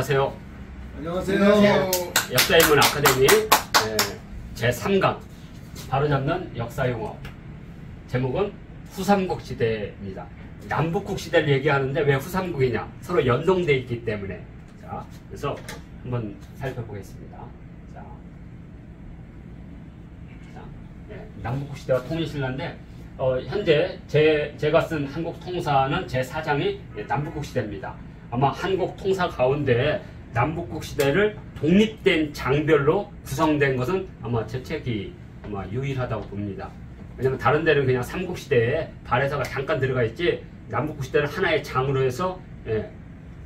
안녕하세요. 안녕하세요. 역사인문 아카데미 제3강 바로잡는 역사용어. 제목은 후삼국 시대입니다. 남북국 시대를 얘기하는데 왜 후삼국이냐? 서로 연동되어 있기 때문에. 자, 그래서 한번 살펴보겠습니다. 자, 남북국 시대와 통일신라인데 현재 제가 쓴 한국 통사는 제4장이 남북국 시대입니다. 아마 한국 통사 가운데 남북국 시대를 독립된 장별로 구성된 것은 아마 제 책이 아마 유일하다고 봅니다. 왜냐면 다른 데는 그냥 삼국 시대에 발해사가 잠깐 들어가 있지 남북국 시대를 하나의 장으로 해서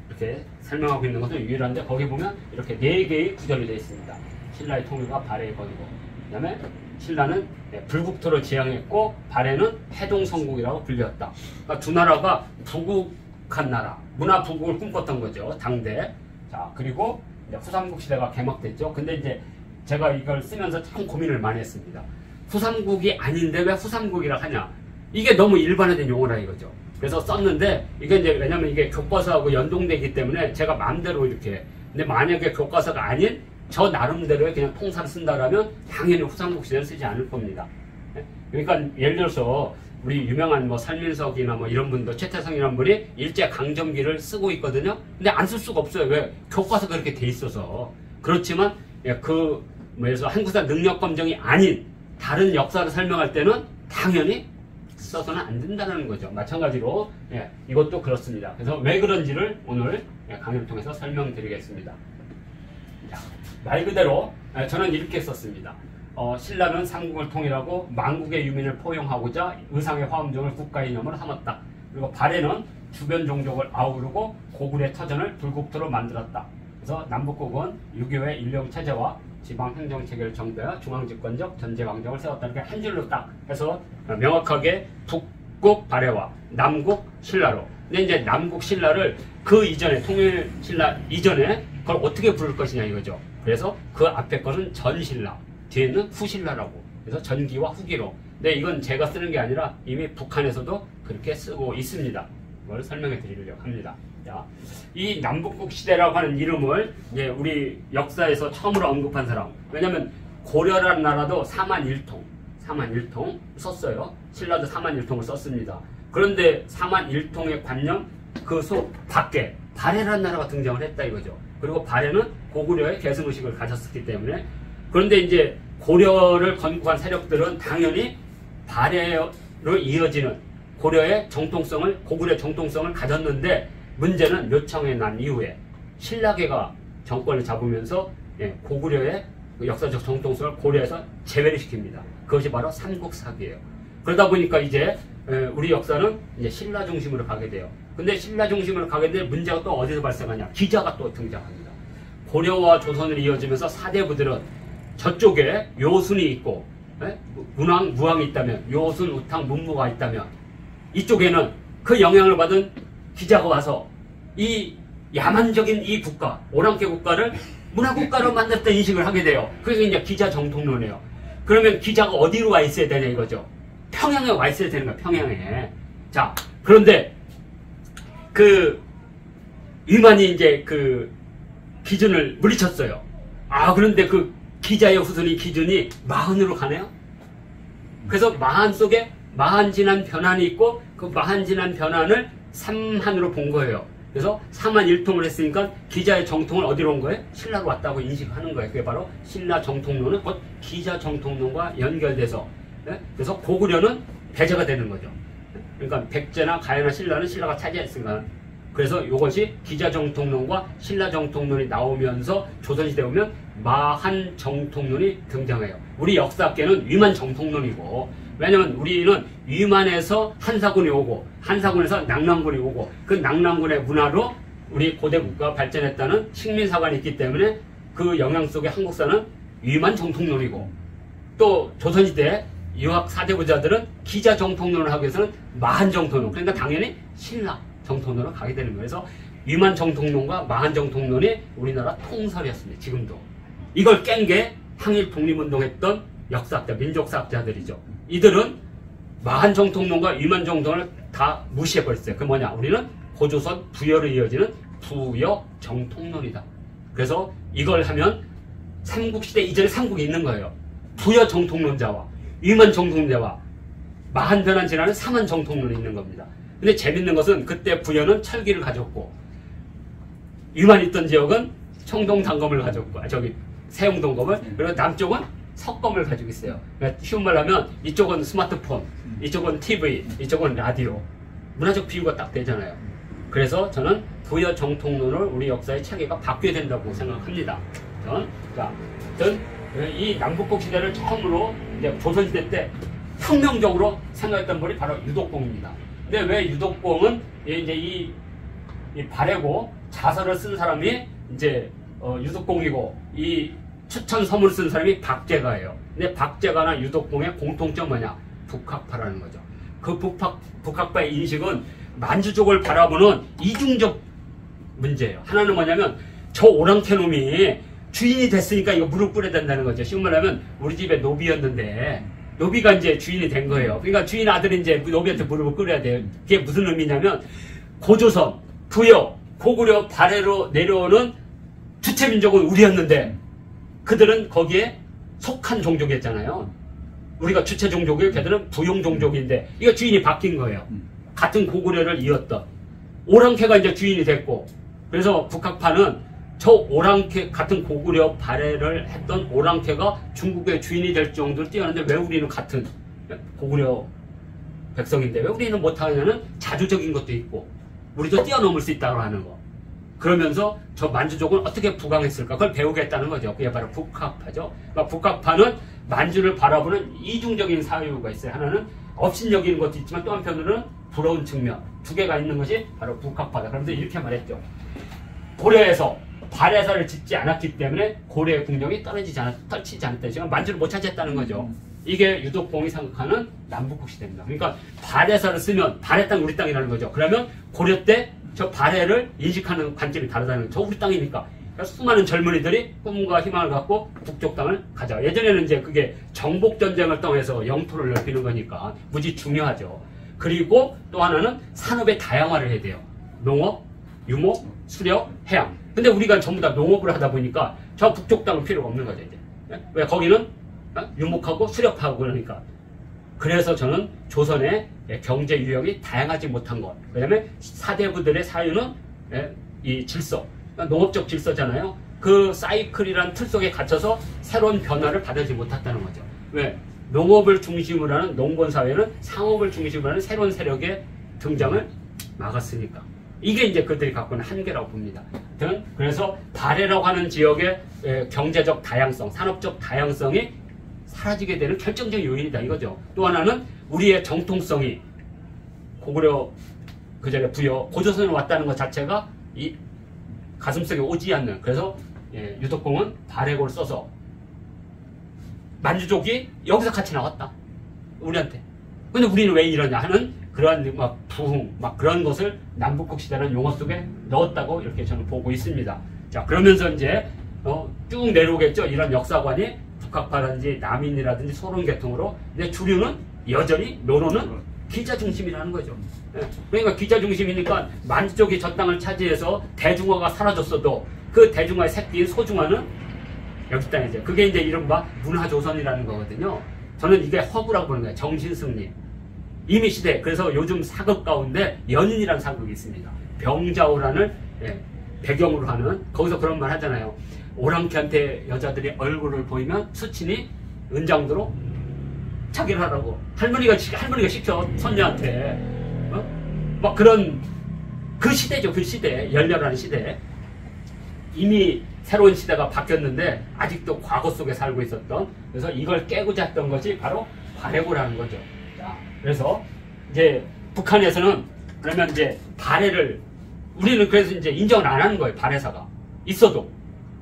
이렇게 설명하고 있는 것은 유일한데, 거기 보면 이렇게 4개의 구절이 되어 있습니다. 신라의 통일과 발해의 건국. 그 다음에 신라는 불국토를 지향했고 발해는 해동성국이라고 불렸다. 그러니까 두 나라가 부국한 나라, 문화 부국을 꿈꿨던 거죠, 당대. 자, 그리고 이제 후삼국 시대가 개막됐죠. 근데 이제 제가 이걸 쓰면서 참 고민을 많이 했습니다. 후삼국이 아닌데 왜 후삼국이라 하냐? 이게 너무 일반화된 용어라 이거죠. 그래서 썼는데 이게 이제 왜냐면 이게 교과서하고 연동되기 때문에 제가 마음대로 이렇게. 근데 만약에 교과서가 아닌 저 나름대로의 그냥 통사를 쓴다라면 당연히 후삼국 시대는 쓰지 않을 겁니다. 그러니까 예를 들어서 우리 유명한 뭐 설민석이나 뭐 이런 분도, 최태성이라는 분이 일제강점기를 쓰고 있거든요. 근데 안 쓸 수가 없어요. 왜? 교과서가 그렇게 돼 있어서. 그렇지만 그래서 한국사 능력검정이 아닌 다른 역사를 설명할 때는 당연히 써서는 안 된다는 거죠. 마찬가지로 이것도 그렇습니다. 그래서 왜 그런지를 오늘 강의를 통해서 설명드리겠습니다. 자, 말 그대로 저는 이렇게 썼습니다. 신라는 삼국을 통일하고 만국의 유민을 포용하고자 의상의 화엄종을 국가의 이념으로 삼았다. 그리고 발해는 주변 종족을 아우르고 고구려 터전을 불국토로 만들었다. 그래서 남북국은 유교의 일령체제와 지방행정체계를 정비하여 중앙집권적 전제왕정을 세웠다. 이렇게 한 줄로 딱 해서 명확하게 북국 발해와 남국 신라로. 근데 이제 남국 신라를 그 이전에, 통일 신라 이전에 그걸 어떻게 부를 것이냐 이거죠. 그래서 그 앞에 것은 전신라, 뒤에는 후신라라고. 그래서 전기와 후기로. 근데 이건 제가 쓰는 게 아니라 이미 북한에서도 그렇게 쓰고 있습니다. 그걸 설명해 드리려고 합니다. 자, 이 남북국 시대라고 하는 이름을 이제 우리 역사에서 처음으로 언급한 사람. 왜냐면 고려라는 나라도 4만1통 썼어요. 신라도 4만1통을 썼습니다. 그런데 4만1통의 관념 그 속 밖에 발해라는 나라가 등장을 했다 이거죠. 그리고 발해는 고구려의 계승의식을 가졌었기 때문에. 그런데 이제 고려를 건국한 세력들은 당연히 발해로 이어지는 고려의 정통성을, 고구려의 정통성을 가졌는데, 문제는 묘청에 난 이후에 신라계가 정권을 잡으면서 고구려의 역사적 정통성을 고려에서 제외를 시킵니다. 그것이 바로 삼국사기예요. 그러다 보니까 이제 우리 역사는 이제 신라 중심으로 가게 돼요. 근데 신라 중심으로 가게 되면 문제가 또 어디서 발생하냐? 기자가 또 등장합니다. 고려와 조선을 이어지면서 사대부들은 저쪽에 요순이 있고 문왕, 무왕이 있다면, 요순, 우탕, 문무가 있다면 이쪽에는 그 영향을 받은 기자가 와서 이 야만적인 이 국가, 오랑캐 국가를 문화국가로 만들었던 인식을 하게 돼요. 그게 이제 기자 정통론이에요. 그러면 기자가 어디로 와 있어야 되냐 이거죠. 평양에 와 있어야 되는 거야, 평양에. 자, 그런데 위만이 이제 기준을 물리쳤어요. 그런데 그 기자의 후손이 기준이 마한으로 가네요. 그래서 마한 속에 마한 진한 변환이 있고, 그 마한 진한 변환을 삼한으로 본 거예요. 그래서 4만1통을 했으니까 기자의 정통을 어디로 온 거예요? 신라로 왔다고 인식하는 거예요. 그게 바로 신라 정통론은 곧 기자 정통론과 연결돼서. 그래서 고구려는 배제가 되는 거죠. 그러니까 백제나 가야나 신라는 신라가 차지했으니까. 그래서 이것이 기자 정통론과 신라 정통론이 나오면서 조선시대 오면 마한 정통론이 등장해요. 우리 역사학계는 위만 정통론이고, 왜냐면 우리는 위만에서 한사군이 오고, 한사군에서 낙랑군이 오고, 그 낙랑군의 문화로 우리 고대 국가가 발전했다는 식민사관이 있기 때문에 그 영향 속에 한국사는 위만 정통론이고, 또 조선시대 유학 사대부자들은 기자 정통론을 하기 위해서는 마한 정통론, 그러니까 당연히 신라 정통론으로 가게 되는 거예요. 그래서 위만 정통론과 마한 정통론이 우리나라 통설이었습니다. 지금도. 이걸 깬 게 항일 독립운동했던 역사학자, 민족사학자들이죠. 이들은 마한 정통론과 위만 정통론을 다 무시해버렸어요. 그 뭐냐? 우리는 고조선 부여로 이어지는 부여 정통론이다. 그래서 이걸 하면 삼국시대 이전에 삼국이 있는 거예요. 부여 정통론자와 위만 정통론자와 마한변한 진화는 삼한 정통론이 있는 겁니다. 근데 재밌는 것은 그때 부여는 철기를 가졌고 위만 있던 지역은 청동 단검을 가졌고 세용동검을, 그리고 남쪽은 석검을 가지고 있어요. 그러니까 쉬운 말로 하면 이쪽은 스마트폰, 이쪽은 TV, 이쪽은 라디오. 문화적 비유가 딱 되잖아요. 그래서 저는 부여 정통론을 우리 역사의 체계가 바뀌어야 된다고 생각합니다. 저는 이 남북국 시대를 처음으로 이제 조선시대 때 혁명적으로 생각했던 분이 바로 유독공입니다. 근데 왜 유독공은 이제 이 발해고 자서를 쓴 사람이 이제 유독공이고 이 추천서문을 쓴 사람이 박제가예요. 근데 박제가나 유독공의 공통점 뭐냐? 북학파라는 거죠. 그 북학파의 인식은 만주족을 바라보는 이중적 문제예요. 하나는 뭐냐면 저 오랑캐 놈이 주인이 됐으니까 이거 무릎 꿇어야 된다는 거죠. 쉬운 말로 하면 우리 집에 노비였는데 노비가 이제 주인이 된 거예요. 그러니까 주인 아들이 이제 노비한테 무릎을 꿇어야 돼요. 그게 무슨 의미냐면 고조선, 부여, 고구려, 발해로 내려오는 주체민족은 우리였는데 그들은 거기에 속한 종족이었잖아요. 우리가 주체 종족이고 걔들은 부용 종족인데 이거 주인이 바뀐 거예요. 같은 고구려를 이었던 오랑캐가 이제 주인이 됐고, 그래서 북학파는 저 오랑캐 같은 고구려 발해를 했던 오랑캐가 중국의 주인이 될 정도로 뛰어났는데 왜 우리는 같은 고구려 백성인데 왜 우리는 못하냐는 자주적인 것도 있고 우리도 뛰어넘을 수 있다고 하는 거. 그러면서 저 만주족은 어떻게 부강했을까? 그걸 배우겠다는 거죠. 그게 바로 북학파죠. 그러니까 북학파는 만주를 바라보는 이중적인 사유가 있어요. 하나는 업신여기는 것도 있지만 또 한편으로는 부러운 측면. 두 개가 있는 것이 바로 북학파다. 그러면서 이렇게 말했죠. 고려에서 발해사를 짓지 않았기 때문에 고려의 국력이 떨치지 않았다. 지금 만주를 못 차지했다는 거죠. 이게 유독공이 생각하는 남북국 시대입니다. 그러니까 발해사를 쓰면 발해 땅 우리 땅이라는 거죠. 그러면 고려 때 저 발해를 인식하는 관점이 다르다는 거죠. 저 우리 땅이니까. 그러니까 수많은 젊은이들이 꿈과 희망을 갖고 북쪽 땅을 가져. 예전에는 이제 그게 정복전쟁을 통해서 영토를 넓히는 거니까 무지 중요하죠. 그리고 또 하나는 산업의 다양화를 해야 돼요. 농업, 유목, 수력, 해양. 근데 우리가 전부 다 농업을 하다 보니까 저 북쪽 땅은 필요가 없는 거죠, 이제. 왜 거기는 유목하고 수력하고 그러니까. 그래서 저는 조선의 경제 유형이 다양하지 못한 것. 왜냐면 사대부들의 사유는 이 질서, 농업적 질서잖아요. 그 사이클이란 틀 속에 갇혀서 새로운 변화를 받아들이지 못했다는 거죠. 왜? 농업을 중심으로 하는 농건사회는 상업을 중심으로 하는 새로운 세력의 등장을 막았으니까. 이게 이제 그들이 갖고 있는 한계라고 봅니다. 그래서 발해라고 하는 지역의 경제적 다양성, 산업적 다양성이 사라지게 되는 결정적인 요인이다 이거죠. 또 하나는 우리의 정통성이 고구려 그전에 부여 고조선으로 왔다는 것 자체가 이 가슴속에 오지 않는. 그래서 유독공은 발해고를 써서 만주족이 여기서 같이 나왔다 우리한테. 근데 우리는 왜 이러냐 하는 그러한 막 부흥 막 그런 것을 남북국 시대라는 용어 속에 넣었다고 이렇게 저는 보고 있습니다. 자, 그러면서 이제 쭉 내려오겠죠. 이런 역사관이 북학파라든지 남인이라든지 소론계통으로. 근데 주류는 여전히 노론은 기자 중심이라는 거죠. 그러니까 기자 중심이니까 만주족이 저 땅을 차지해서 대중화가 사라졌어도 그 대중화의 새끼인 소중화는 여기 땅이죠. 그게 이제 이른바 문화조선이라는 거거든요. 저는 이게 허구라고 보는 거예요. 정신승리. 이미 시대. 그래서 요즘 사극 가운데 연인이라는 사극이 있습니다. 병자호란을 배경으로 하는. 거기서 그런 말 하잖아요. 오랑캐한테 여자들이 얼굴을 보이면 수친이 은장도로 자기를 하라고. 할머니가 시켜 손녀한테. 막 그런 그 시대죠. 그 시대. 열렬한 시대. 이미 새로운 시대가 바뀌었는데 아직도 과거 속에 살고 있었던. 그래서 이걸 깨고자 했던 것이 바로 발해고라는 거죠. 자, 그래서 이제 북한에서는 그러면 이제 발해를 우리는 그래서 이제 인정을 안 하는 거예요. 발해사가 있어도.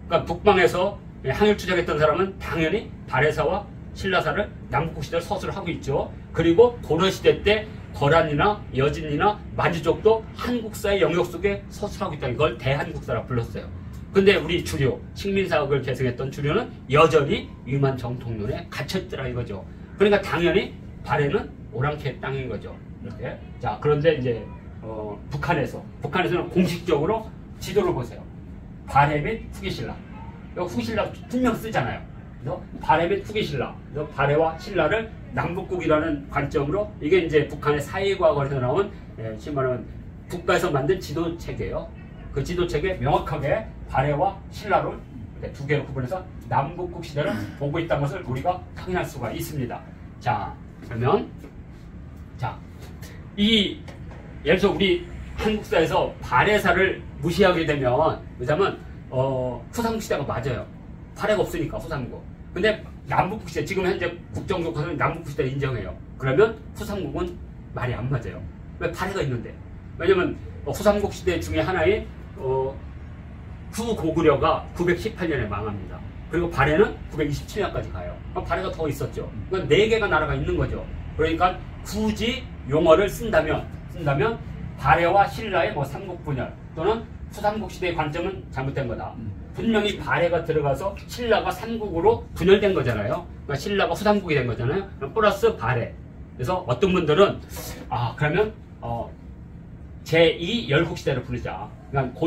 그러니까 북방에서 항일 투쟁했던 사람은 당연히 발해사와 신라사를 남북국 시대를 서술을 하고 있죠. 그리고 고려시대 때 거란이나 여진이나 만주족도 한국사의 영역 속에 서술하고 있다. 이걸 대한국사라고 불렀어요. 근데 우리 주류, 식민사학을 계승했던 주류는 여전히 위만 정통론에 갇혀있더라 이거죠. 그러니까 당연히 발해는 오랑캐 땅인 거죠. 이렇게. 자, 그런데 이제 북한에서는 공식적으로 지도를 보세요. 발해 및 후기 신라. 여기 후기 신라 분명 쓰잖아요. 그래서 발해 및 후기 신라. 그래서 발해와 신라를 남북국이라는 관점으로 이게 이제 북한의 사회과학에서 나온 쉽게 말하면 국가에서 만든 지도 체계예요. 그 지도 체계 명확하게 발해와 신라를 두 개로 구분해서 남북국 시대를 보고 있다는 것을 우리가 확인할 수가 있습니다. 자, 그러면 예를 들어 우리 한국사에서 발해사를 무시하게 되면 왜냐면 후삼국 시대가 맞아요. 발해가 없으니까 후삼국. 근데 남북국 시대 지금 현재 국정교과서는 남북국 시대를 인정해요. 그러면 후삼국은 말이 안 맞아요. 왜 발해가 있는데? 왜냐면 후삼국 시대 중에 하나인 후고구려가 918년에 망합니다. 그리고 발해는 927년까지 가요. 발해가 더 있었죠. 그러니까 4개가 나라가 있는 거죠. 그러니까 굳이 용어를 쓴다면 발해와 신라의 삼국분열 또는 후삼국 시대의 관점은 잘못된 거다. 분명히 발해가 들어가서 신라가 삼국으로 분열된 거잖아요. 그러니까 신라가 후삼국이 된 거잖아요. 플러스 발해. 그래서 어떤 분들은 그러면 제2 열국시대를 부르자. 그러니까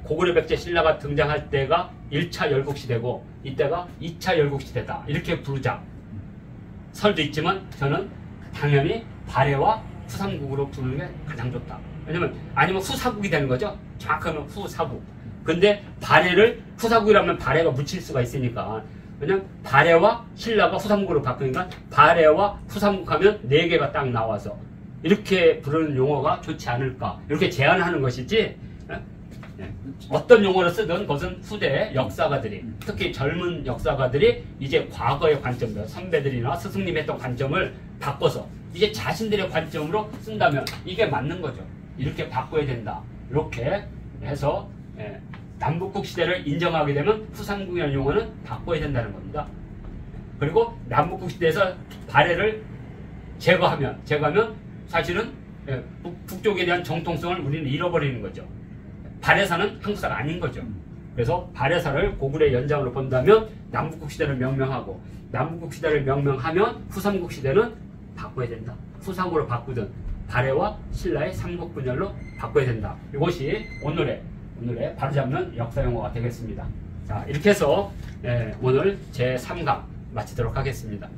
고구려 백제 신라가 등장할 때가 1차 열국시대고 이때가 2차 열국시대다. 이렇게 부르자. 설도 있지만 저는 당연히 발해와 후삼국으로 부르는 게 가장 좋다. 왜냐면 아니면 후사국이 되는 거죠. 정확하면 후사국. 근데 발해를 후사국이라면 발해가 묻힐 수가 있으니까 왜냐면 발해와 신라가 후삼국으로 바꾸니까 발해와 후삼국 하면 4개가 딱 나와서 이렇게 부르는 용어가 좋지 않을까 이렇게 제안하는 것이지 어떤 용어를 쓰든 그것은 후대 역사가들이 특히 젊은 역사가들이 이제 과거의 관점들 선배들이나 스승님이 했던 관점을 바꿔서 이제 자신들의 관점으로 쓴다면 이게 맞는 거죠. 이렇게 바꿔야 된다. 이렇게 해서 남북국 시대를 인정하게 되면 후삼국이라는 용어는 바꿔야 된다는 겁니다. 그리고 남북국 시대에서 발해를 제거하면 사실은 북쪽에 대한 정통성을 우리는 잃어버리는 거죠. 발해사는 한국사가 아닌 거죠. 그래서 발해사를 고구려의 연장으로 본다면 남북국 시대를 명명하고 남북국 시대를 명명하면 후삼국 시대는 바꿔야 된다. 후삼국으로 바꾸든 발해와 신라의 삼국분열로 바꿔야 된다. 이것이 오늘의 바로잡는 역사 용어가 되겠습니다. 자, 이렇게 해서 오늘 제3강 마치도록 하겠습니다.